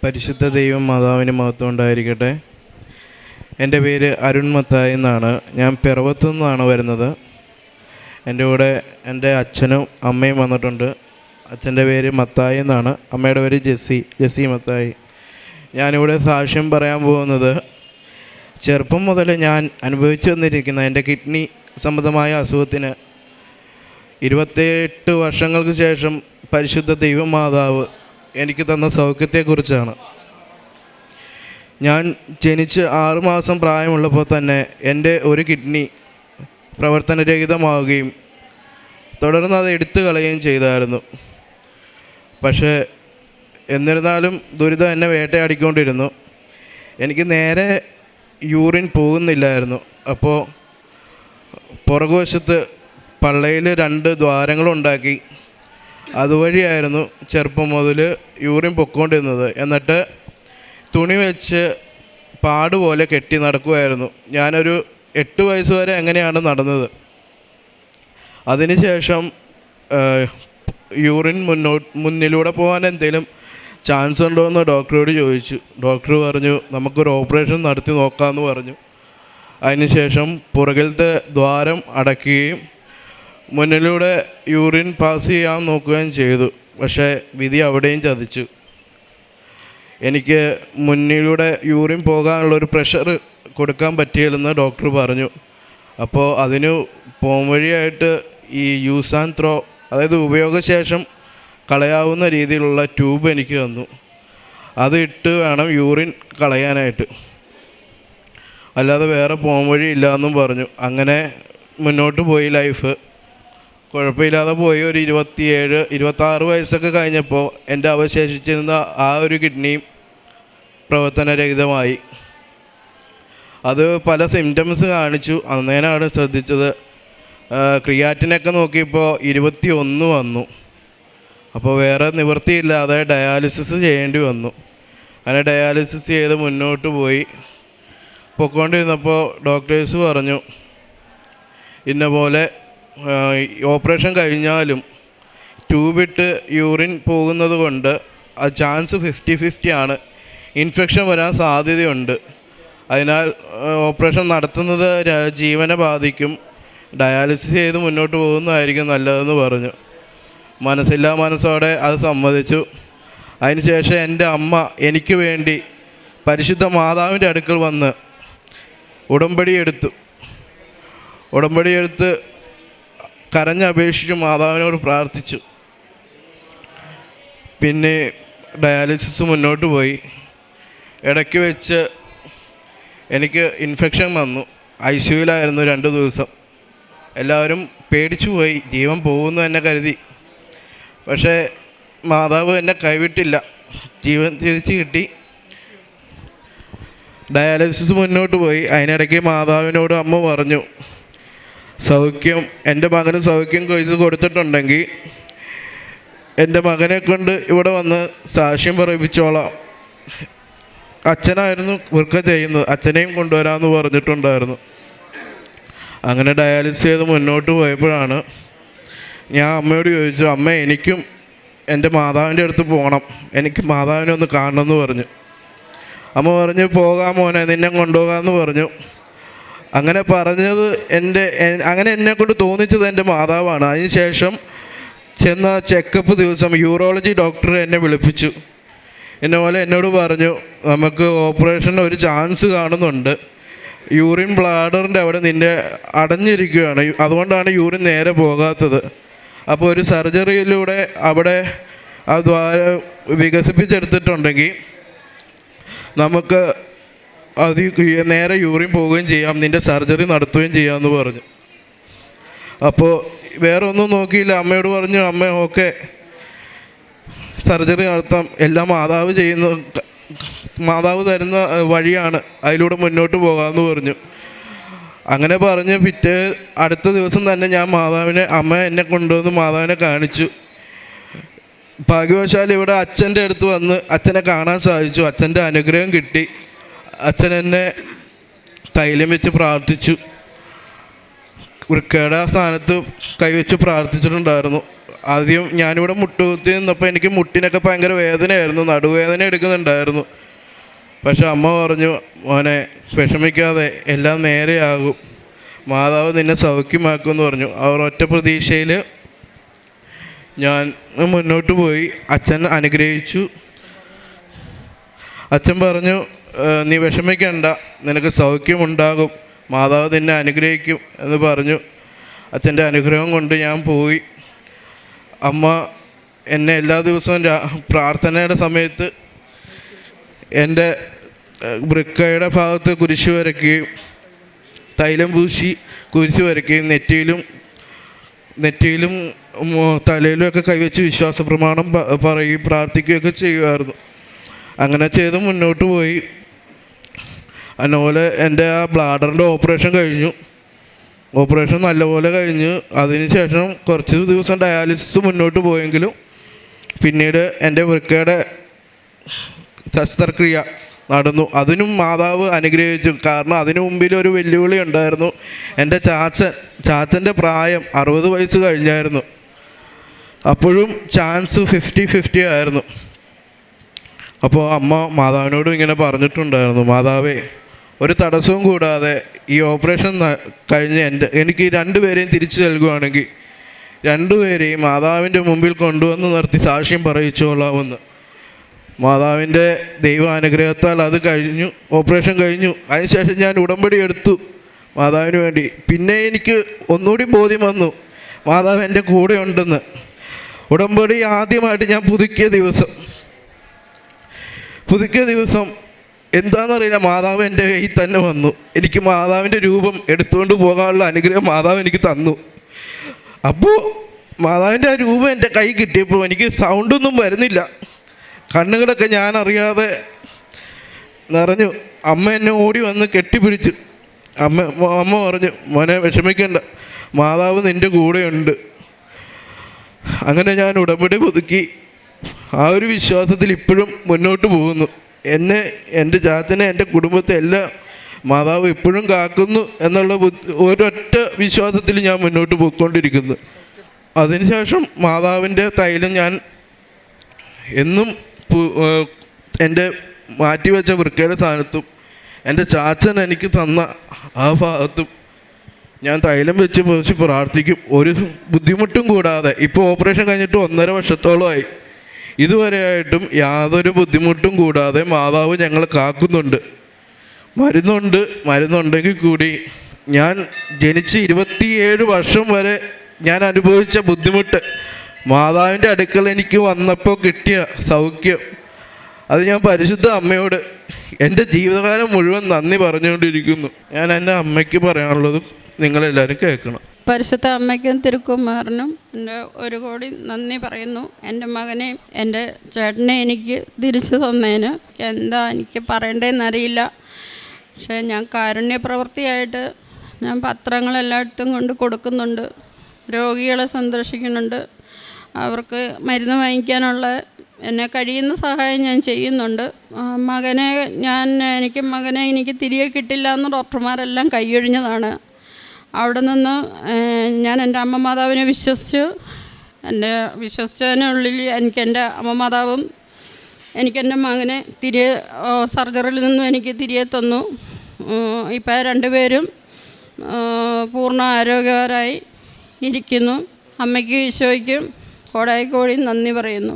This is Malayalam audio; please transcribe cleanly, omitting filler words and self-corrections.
പരിശുദ്ധ ദൈവം മാതാവിന് മഹത്വം ഉണ്ടായിരിക്കട്ടെ. എൻ്റെ പേര് അരുൺ മത്തായി എന്നാണ്. ഞാൻ പിറവത്തു നിന്നാണ് വരുന്നത്. എൻ്റെ കൂടെ എൻ്റെ അച്ഛനും അമ്മയും വന്നിട്ടുണ്ട്. അച്ഛൻ്റെ പേര് മത്തായി എന്നാണ്, അമ്മയുടെ പേര് ജെസ്സി മത്തായി. ഞാനിവിടെ സാക്ഷ്യം പറയാൻ പോകുന്നത് ചെറുപ്പം മുതൽ ഞാൻ അനുഭവിച്ചു വന്നിരിക്കുന്ന എൻ്റെ കിഡ്നി സംബന്ധമായ അസുഖത്തിന് 28 വർഷങ്ങൾക്ക് ശേഷം പരിശുദ്ധ ദൈവമാതാവ് എനിക്ക് തന്ന സൗഖ്യത്തെക്കുറിച്ചാണ്. ഞാൻ ജനിച്ച് 6 മാസം പ്രായമുള്ളപ്പോൾ തന്നെ എൻ്റെ ഒരു കിഡ്നി പ്രവർത്തനരഹിതമാവുകയും തുടർന്ന് അത് എടുത്തു കളയുകയും ചെയ്തായിരുന്നു. പക്ഷേ എന്നിരുന്നാലും ദുരിതം എന്നെ വേട്ടയാടിക്കൊണ്ടിരുന്നു. എനിക്ക് നേരെ യൂറിൻ പോകുന്നില്ലായിരുന്നു. അപ്പോൾ പുറകുവശത്ത് പള്ളയിൽ 2 ദ്വാരങ്ങളുണ്ടാക്കി അതുവഴിയായിരുന്നു ചെറുപ്പം മുതൽ യൂറിൻ പൊയ്ക്കൊണ്ടിരുന്നത്. എന്നിട്ട് തുണി വെച്ച് പാടുപോലെ കെട്ടി നടക്കുമായിരുന്നു. ഞാനൊരു 8 വയസ്സ് വരെ അങ്ങനെയാണ് നടന്നത്. അതിനുശേഷം യൂറിൻ മുന്നിലൂടെ പോകാൻ എന്തെങ്കിലും ചാൻസ് ഉണ്ടോ എന്ന് ഡോക്ടറോട് ചോദിച്ചു. ഡോക്ടർ പറഞ്ഞു നമുക്കൊരു ഓപ്പറേഷൻ നടത്തി നോക്കാമെന്ന് പറഞ്ഞു. അതിനുശേഷം പുറകിലത്തെ ദ്വാരം അടയ്ക്കുകയും മുന്നിലൂടെ യൂറിൻ പാസ് ചെയ്യാൻ നോക്കുകയും ചെയ്തു. പക്ഷേ വിധി അവിടെയും ചതിച്ചു. എനിക്ക് മുന്നിലൂടെ യൂറിൻ പോകാനുള്ളൊരു പ്രഷർ കൊടുക്കാൻ പറ്റിയില്ലെന്ന് ഡോക്ടർ പറഞ്ഞു. അപ്പോൾ അതിന് പോംവഴിയായിട്ട് ഈ യൂസ് ആൻഡ് ത്രോ, അതായത് ഉപയോഗശേഷം കളയാവുന്ന രീതിയിലുള്ള ട്യൂബ് എനിക്ക് തന്നു. അത് ഇട്ട് വേണം യൂറിൻ കളയാനായിട്ട്, അല്ലാതെ വേറെ പോംവഴി ഇല്ലയെന്നും പറഞ്ഞു. അങ്ങനെ മുന്നോട്ട് പോയി ലൈഫ്. കുഴപ്പമില്ലാതെ പോയി. ഒരു 26 വയസ്സൊക്കെ കഴിഞ്ഞപ്പോൾ എൻ്റെ അവശേഷിച്ചിരുന്ന ആ ഒരു കിഡ്നിയും പ്രവർത്തനരഹിതമായി. അത് പല സിംറ്റംസ് കാണിച്ചു. അന്നേനാണ് ശ്രദ്ധിച്ചത്. ക്രിയാറ്റിനൊക്കെ നോക്കിയപ്പോൾ 21 വന്നു. അപ്പോൾ വേറെ നിവൃത്തിയില്ലാതെ ഡയാലിസിസ് ചെയ്യേണ്ടി വന്നു. അങ്ങനെ ഡയാലിസിസ് ചെയ്ത് മുന്നോട്ട് പോയിക്കൊണ്ടിരുന്നപ്പോൾ ഡോക്ടേഴ്സ് പറഞ്ഞു ഇന്ന പോലെ ഓപ്പറേഷൻ കഴിഞ്ഞാലും ട്യൂബിട്ട് യൂറിൻ പോകുന്നത് കൊണ്ട് ആ ചാൻസ് 50-50 ആണ്. ഇൻഫെക്ഷൻ വരാൻ സാധ്യതയുണ്ട്. അതിനാൽ ഓപ്പറേഷൻ നടത്തുന്നത് ജീവനെ ബാധിക്കും. ഡയാലിസിസ് ചെയ്ത് മുന്നോട്ട് പോകുന്നതായിരിക്കും നല്ലതെന്ന് പറഞ്ഞു. മനസ്സില്ലാ മനസ്സോടെ അത് സമ്മതിച്ചു. അതിനുശേഷം എൻ്റെ അമ്മ എനിക്ക് വേണ്ടി പരിശുദ്ധ മാതാവിൻ്റെ അടുക്കൽ വന്ന് ഉടമ്പടിയെടുത്ത് കരഞ്ഞപേക്ഷിച്ചു മാതാവിനോട് പ്രാർത്ഥിച്ചു. പിന്നെ ഡയാലിസിസ് മുന്നോട്ട് പോയി. ഇടയ്ക്ക് വെച്ച് എനിക്ക് ഇൻഫെക്ഷൻ വന്നു. ICUവിലായിരുന്നു 2 ദിവസം. എല്ലാവരും പേടിച്ചു പോയി, ജീവൻ പോകുന്നു എന്നെ കരുതി. പക്ഷേ മാതാവ് എന്നെ കൈവിട്ടില്ല, ജീവൻ തിരിച്ച് കിട്ടി. ഡയാലിസിസ് മുന്നോട്ട് പോയി. അതിനിടയ്ക്ക് മാതാവിനോട് അമ്മ പറഞ്ഞു എൻ്റെ മകന് സൗഖ്യം ചെയ്ത് കൊടുത്തിട്ടുണ്ടെങ്കിൽ എൻ്റെ മകനെ കൊണ്ട് ഇവിടെ വന്ന് സാക്ഷ്യം പറയിപ്പിച്ചോളാം. അച്ഛനായിരുന്നു വൃക്ക ചെയ്യുന്നത്, അച്ഛനെയും കൊണ്ടുവരാമെന്ന് പറഞ്ഞിട്ടുണ്ടായിരുന്നു. അങ്ങനെ ഡയാലിസിസ് ചെയ്ത് മുന്നോട്ട് പോയപ്പോഴാണ് ഞാൻ അമ്മയോട് ചോദിച്ചു, അമ്മ എനിക്കും എൻ്റെ മാതാവിൻ്റെ അടുത്ത് പോകണം, എനിക്ക് മാതാവിനെ ഒന്ന് കാണണമെന്ന് പറഞ്ഞു. അമ്മ പറഞ്ഞു പോകാം മോനെ, നിന്നെ കൊണ്ടുപോകാമെന്ന് പറഞ്ഞു. അങ്ങനെ പറഞ്ഞത് അങ്ങനെ എന്നെക്കൊണ്ട് തോന്നിച്ചത് എൻ്റെ മാതാവാണ്. അതിനുശേഷം ചെന്ന ചെക്കപ്പ് ദിവസം യൂറോളജി ഡോക്ടർ എന്നെ വിളിപ്പിച്ചു. എന്നോട് പറഞ്ഞു നമുക്ക് ഓപ്പറേഷൻ ഒരു ചാൻസ് കാണുന്നുണ്ട്, യൂറിൻ ബ്ലാഡറിൻ്റെ അവിടെ നിന്നെ അടഞ്ഞിരിക്കുകയാണ്, അതുകൊണ്ടാണ് യൂറിൻ നേരെ പോകാത്തത്. അപ്പോൾ ഒരു സർജറിയിലൂടെ അവിടെ ആ ദ്വാരം വികസിപ്പിച്ചെടുത്തിട്ടുണ്ടെങ്കിൽ നമുക്ക് അത് നേരെ യൂറിൻ പോവുകയും ചെയ്യാം, നിൻ്റെ സർജറി നടത്തുകയും ചെയ്യാമെന്ന് പറഞ്ഞു. അപ്പോൾ വേറെ ഒന്നും നോക്കിയില്ല. അമ്മയോട് പറഞ്ഞു അമ്മ ഓക്കെ, സർജറി നടത്താം, എല്ലാം മാതാവ് തരുന്ന വഴിയാണ്, അതിലൂടെ മുന്നോട്ട് പോകാമെന്ന് പറഞ്ഞു. അങ്ങനെ പറഞ്ഞ് അടുത്ത ദിവസം തന്നെ ഞാൻ അമ്മ എന്നെ കൊണ്ടുവന്ന് മാതാവിനെ കാണിച്ചു. ഭാഗ്യവശാൽ ഇവിടെ അച്ഛൻ്റെ അടുത്ത് വന്ന് അച്ഛനെ കാണാൻ സാധിച്ചു. അച്ഛൻ്റെ അനുഗ്രഹം കിട്ടി. അച്ഛൻ എന്നെ തൈലം വെച്ച് പ്രാർത്ഥിച്ചു. വൃക്കയുടെ സ്ഥാനത്ത് കൈവച്ച് പ്രാർത്ഥിച്ചിട്ടുണ്ടായിരുന്നു. ആദ്യം ഞാനിവിടെ മുട്ടുകുത്തി നിന്നപ്പോൾ എനിക്ക് മുട്ടിനൊക്കെ ഭയങ്കര വേദനയായിരുന്നു, നടുവേദന എടുക്കുന്നുണ്ടായിരുന്നു. പക്ഷെ അമ്മ പറഞ്ഞു, മോനെ വിഷമിക്കാതെ എല്ലാം നേരെയാകും, മാതാവ് നിന്നെ സൗഖ്യമാക്കുമെന്ന് പറഞ്ഞു. അവർ ഒറ്റ പ്രതീക്ഷയിൽ ഞാൻ മുന്നോട്ട് പോയി. അച്ഛൻ അനുഗ്രഹിച്ചു. അച്ഛൻ പറഞ്ഞു, നീ വിഷമിക്കണ്ട, നിനക്ക് സൗഖ്യമുണ്ടാകും, മാതാവ് നിന്നെ അനുഗ്രഹിക്കും എന്ന് പറഞ്ഞു. അച്ഛൻ്റെ അനുഗ്രഹം കൊണ്ട് ഞാൻ പോയി. അമ്മ എന്നെ എല്ലാ ദിവസവും പ്രാർത്ഥനയുടെ സമയത്ത് എൻ്റെ വൃക്കയുടെ ഭാഗത്ത് കുരിശ് വരയ്ക്കുകയും തൈലം പൂശി കുരിശ് വരയ്ക്കുകയും നെറ്റിയിലും തലയിലുമൊക്കെ കൈവച്ച് വിശ്വാസ പ്രമാണം പറയുകയും പ്രാർത്ഥിക്കുകയൊക്കെ ചെയ്യുമായിരുന്നു. അങ്ങനെ ചെയ്ത് മുന്നോട്ട് പോയി. അതുപോലെ എൻ്റെ ആ ബ്ലാഡറിൻ്റെ ഓപ്പറേഷൻ കഴിഞ്ഞു. ഓപ്പറേഷൻ നല്ലപോലെ കഴിഞ്ഞ് അതിനുശേഷം കുറച്ച് ദിവസം ഡയാലിസിസ് മുന്നോട്ട് പോയെങ്കിലും പിന്നീട് എൻ്റെ വൃക്കയുടെ ശസ്ത്രക്രിയ നടന്നു. അതിനും മാതാവ് അനുഗ്രഹിച്ചു. കാരണം അതിനു മുമ്പിൽ ഒരു വെല്ലുവിളി ഉണ്ടായിരുന്നു. എൻ്റെ ചാച്ചൻ്റെ പ്രായം 60 വയസ്സ് കഴിഞ്ഞായിരുന്നു. അപ്പോഴും ചാൻസ് 50-50 ആയിരുന്നു. അപ്പോൾ അമ്മ മാതാവിനോടും ഇങ്ങനെ പറഞ്ഞിട്ടുണ്ടായിരുന്നു, മാതാവേ, ഒരു തടസ്സവും കൂടാതെ ഈ ഓപ്പറേഷൻ കഴിഞ്ഞ് എനിക്ക് 2 പേരെയും തിരിച്ചു നൽകുകയാണെങ്കിൽ 2 പേരെയും മാതാവിൻ്റെ മുമ്പിൽ കൊണ്ടുവന്ന് നിർത്തി സാക്ഷ്യം പറയിച്ചോളാമെന്ന്. മാതാവിൻ്റെ ദൈവാനുഗ്രഹത്താൽ അത് കഴിഞ്ഞു, ഓപ്പറേഷൻ കഴിഞ്ഞു. അതിനുശേഷം ഞാൻ ഉടമ്പടി എടുത്തു മാതാവിന് വേണ്ടി. പിന്നെ എനിക്ക് ഒന്നുകൂടി ബോധ്യം വന്നു, മാതാവ് എൻ്റെ കൂടെ ഉണ്ടെന്ന്. ഉടമ്പടി ആദ്യമായിട്ട് ഞാൻ പുതുക്കിയ ദിവസം എന്താണെന്നറിയില്ല, മാതാവ് എൻ്റെ കയ്യിൽ തന്നെ വന്നു. എനിക്ക് മാതാവിൻ്റെ രൂപം എടുത്തുകൊണ്ട് പോകാനുള്ള അനുഗ്രഹം മാതാവ് എനിക്ക് തന്നു. അപ്പോൾ മാതാവിൻ്റെ ആ രൂപം എൻ്റെ കൈ കിട്ടിയപ്പോൾ എനിക്ക് സൗണ്ടൊന്നും വരുന്നില്ല. കണ്ണുകളൊക്കെ ഞാൻ അറിയാതെ നിറഞ്ഞു. അമ്മ എന്നെ ഓടി വന്ന് കെട്ടിപ്പിടിച്ചു. അമ്മ പറഞ്ഞു, മോനെ വിഷമിക്കണ്ട, മാതാവ് നിൻ്റെ കൂടെയുണ്ട്. അങ്ങനെ ഞാൻ ഉടമ്പടി പുതുക്കി ആ ഒരു വിശ്വാസത്തിൽ ഇപ്പോഴും മുന്നോട്ട് പോകുന്നു. എന്നെ, എൻ്റെ ചാച്ചനെ, എൻ്റെ കുടുംബത്തെ എല്ലാം മാതാവ് ഇപ്പോഴും കാക്കുന്നു എന്നുള്ള ഒരൊറ്റ വിശ്വാസത്തിൽ ഞാൻ മുന്നോട്ട് പോയിക്കൊണ്ടിരിക്കുന്നു. അതിനുശേഷം മാതാവിൻ്റെ തൈലം ഞാൻ എന്നും എൻ്റെ മാറ്റിവെച്ച വൃക്കയുടെ സ്ഥാനത്തും എൻ്റെ ചാച്ചൻ എനിക്ക് തന്ന ആ ഭാഗത്തും ഞാൻ തൈലം വെച്ച് പ്രാർത്ഥിക്കും. ഒരു ബുദ്ധിമുട്ടും കൂടാതെ. ഇപ്പോൾ ഓപ്പറേഷൻ കഴിഞ്ഞിട്ട് 1.5 വർഷത്തോളമായി. ഇതുവരെയായിട്ടും യാതൊരു ബുദ്ധിമുട്ടും കൂടാതെ മാതാവ് ഞങ്ങളെ കാക്കുന്നുണ്ട്. മരുന്നുണ്ടെങ്കിൽ കൂടി ഞാൻ ജനിച്ച് 27 വർഷം വരെ ഞാൻ അനുഭവിച്ച ബുദ്ധിമുട്ട് മാതാവിൻ്റെ അടുക്കൽ എനിക്ക് വന്നപ്പോൾ കിട്ടിയ സൗഖ്യം, അത് ഞാൻ പരിശുദ്ധ അമ്മയോട് എൻ്റെ ജീവിതകാലം മുഴുവൻ നന്ദി പറഞ്ഞുകൊണ്ടിരിക്കുന്നു. ഞാൻ എൻ്റെ അമ്മയ്ക്ക് പറയാനുള്ളത് നിങ്ങളെല്ലാവരും കേൾക്കണം. പരിശുദ്ധ അമ്മയ്ക്കും തിരുക്കുമാരനും എൻ്റെ 1 കോടി നന്ദി പറയുന്നു. എൻ്റെ മകനെയും എൻ്റെ ചേട്ടനെ എനിക്ക് തിരിച്ചു തന്നതിന് എന്താ എനിക്ക് പറയേണ്ടതെന്നറിയില്ല. പക്ഷേ ഞാൻ കാരുണ്യ പ്രവൃത്തിയായിട്ട് ഞാൻ പത്രങ്ങളെല്ലായിടത്തും കൊണ്ട് കൊടുക്കുന്നുണ്ട്, രോഗികളെ സന്ദർശിക്കുന്നുണ്ട്, അവർക്ക് മരുന്ന് വാങ്ങിക്കാനുള്ള എന്നെ കഴിയുന്ന സഹായം ഞാൻ ചെയ്യുന്നുണ്ട്. മകനെ എനിക്ക് തിരികെ കിട്ടില്ല എന്ന് ഡോക്ടർമാരെല്ലാം കൈയൊഴിഞ്ഞതാണ്. അവിടെ നിന്ന് ഞാൻ എൻ്റെ അമ്മ മാതാവിനെ വിശ്വസിച്ചതിനുള്ളിൽ എനിക്ക് എൻ്റെ അമ്മ മാതാവും എനിക്കെൻ്റെ മകനെ സർജറിയിൽ നിന്നും എനിക്ക് തിരികെ തന്നു. ഇപ്പോൾ 2 പേരും പൂർണ്ണ ആരോഗ്യവാരായി ഇരിക്കുന്നു. അമ്മയ്ക്കും ഈശോയ്ക്കും കോടായി കോടി നന്ദി പറയുന്നു.